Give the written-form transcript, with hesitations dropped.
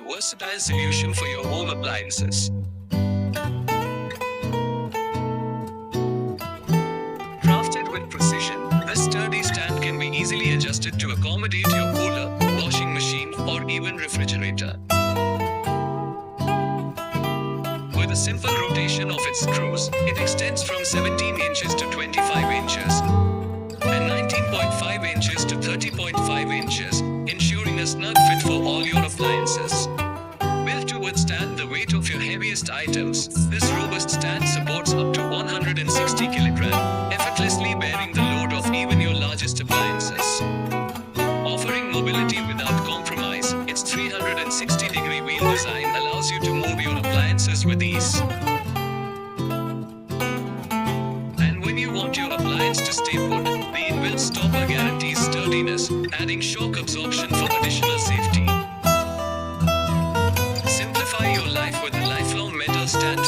a versatile solution for your home appliances. Crafted with precision, this sturdy stand can be easily adjusted to accommodate your cooler, washing machine, or even refrigerator. With a simple rotation of its screws, it extends from 17 inches to 25 inches and 19.5 inches to 30.5 inches, ensuring a snug fit for all your appliances. Built to withstand the weight of your heaviest items, this robust stand supports up to 160 kg, effortlessly bearing the load of even your largest appliances. Offering mobility without compromise, its 360-degree wheel design allows you to move your appliances with ease. And when you want your appliance to stay put, the inbuilt stopper guarantees sturdiness, adding shock absorption for additional safety. Simplify your life with a lifelong metal stand.